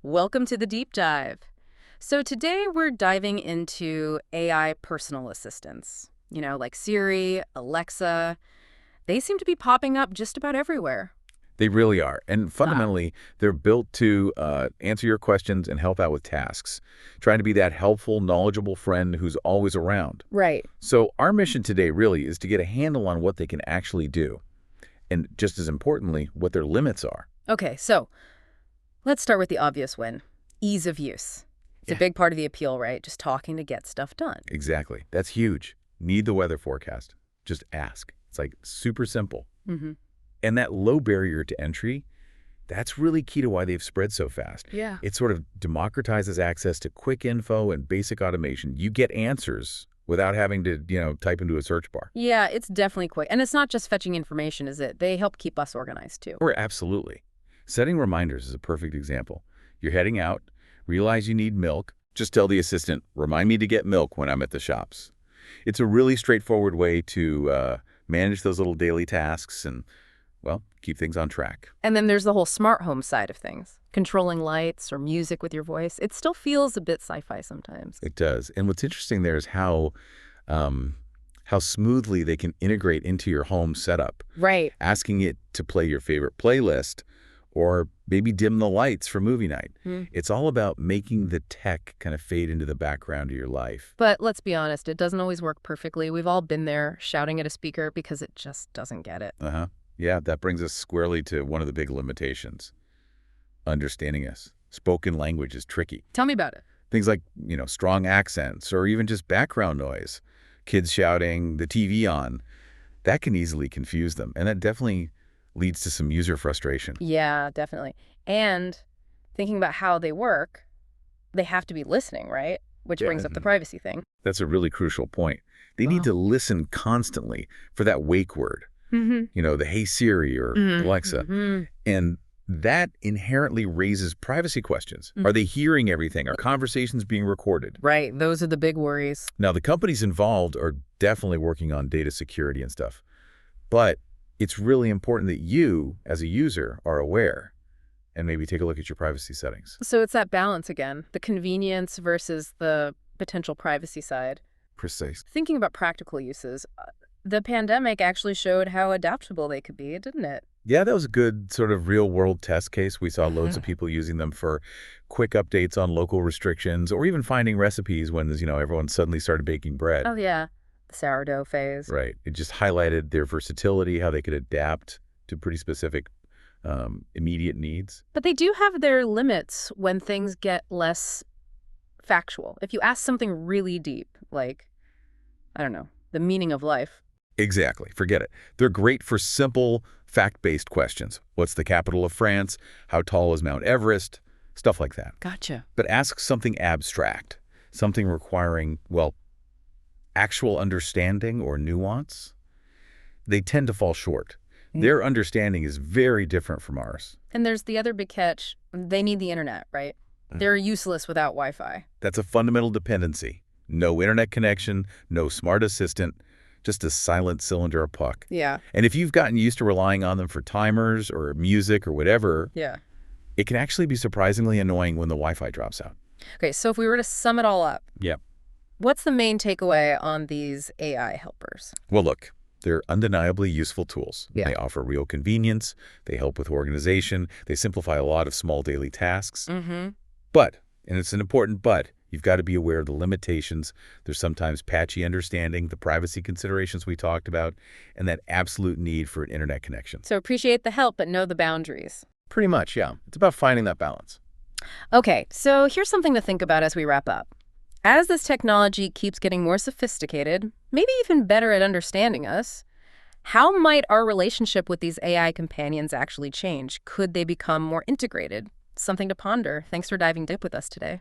Welcome to the deep dive. So today we're diving into AI personal assistants. Like Siri, Alexa. They seem to be popping up just about everywhere. They really are. And Ah, fundamentally, they're built to answer your questions and help out with tasks, trying to be that helpful, knowledgeable friend who's always around. right. So our mission today really is to get a handle on what they can actually do, and just as importantly, what their limits are. Okay, so let's start with the obvious one. Ease of use. It's a Yeah. big part of the appeal, right? Just talking to get stuff done. Exactly. That's huge. Need the weather forecast. Just ask. It's like super simple. Mm-hmm. And that low barrier to entry, that's really key to why they've spread so fast. Yeah. It sort of democratizes access to quick info and basic automation. You get answers without having to, type into a search bar. Yeah, it's definitely quick. And it's not just fetching information, is it? They help keep us organized, too. Or absolutely. Setting reminders is a perfect example. You're heading out, realize you need milk, just tell the assistant, remind me to get milk when I'm at the shops. It's a really straightforward way to manage those little daily tasks and, well, keep things on track. And then there's the whole smart home side of things. Controlling lights or music with your voice. It still feels a bit sci-fi sometimes. It does. And what's interesting there is how smoothly they can integrate into your home setup. Right. Asking it to play your favorite playlist or maybe dim the lights for movie night. It's all about making the tech kind of fade into the background of your life. But let's be honest, it doesn't always work perfectly. We've all been there shouting at a speaker because it just doesn't get it. Uh-huh. Yeah, that brings us squarely to one of the big limitations. Understanding us. Spoken language is tricky. Tell me about it. Things like, strong accents or even just background noise. Kids shouting, the TV on. That can easily confuse them. And that definitely leads to some user frustration. Yeah, definitely. And thinking about how they work, they have to be listening, right? Which brings up the privacy thing. That's a really crucial point. They need to listen constantly for that wake word. Mm-hmm. The Hey Siri or Alexa. Mm-hmm. And that inherently raises privacy questions. Are they hearing everything? Are conversations being recorded? Right. Those are the big worries. Now, the companies involved are definitely working on data security and stuff. But it's really important that you, as a user, are aware and maybe take a look at your privacy settings. So it's that balance again, the convenience versus the potential privacy side. Precise. Thinking about practical uses, the pandemic actually showed how adaptable they could be, didn't it? Yeah, that was a good sort of real-world test case. We saw loads of people using them for quick updates on local restrictions or even finding recipes when, everyone suddenly started baking bread. Oh, yeah. The sourdough phase. Right. It just highlighted their versatility, how they could adapt to pretty specific immediate needs. But they do have their limits when things get less factual. If you ask something really deep, like, I don't know, the meaning of life. Exactly. Forget it. They're great for simple, fact-based questions. What's the capital of France? How tall is Mount Everest? Stuff like that. Gotcha. But ask something abstract, something requiring, well, actual understanding or nuance. They tend to fall short. Their understanding is very different from ours. And there's the other big catch. They need the internet, right? They're useless without Wi-Fi. That's a fundamental dependency. No internet connection, no smart assistant, just a silent cylinder of puck. Yeah. And if you've gotten used to relying on them for timers or music or whatever, Yeah. it can actually be surprisingly annoying when the Wi-Fi drops out. Okay, so if we were to sum it all up, Yeah. what's the main takeaway on these AI helpers? Well, look, they're undeniably useful tools. Yeah. They offer real convenience. They help with organization. They simplify a lot of small daily tasks. Mm-hmm. But, and it's an important but, you've got to be aware of the limitations. There's sometimes patchy understanding, the privacy considerations we talked about, and that absolute need for an internet connection. So appreciate the help, but know the boundaries. Pretty much, yeah. It's about finding that balance. Okay, so here's something to think about as we wrap up. As this technology keeps getting more sophisticated, maybe even better at understanding us, how might our relationship with these AI companions actually change? Could they become more integrated? Something to ponder. Thanks for diving deep with us today.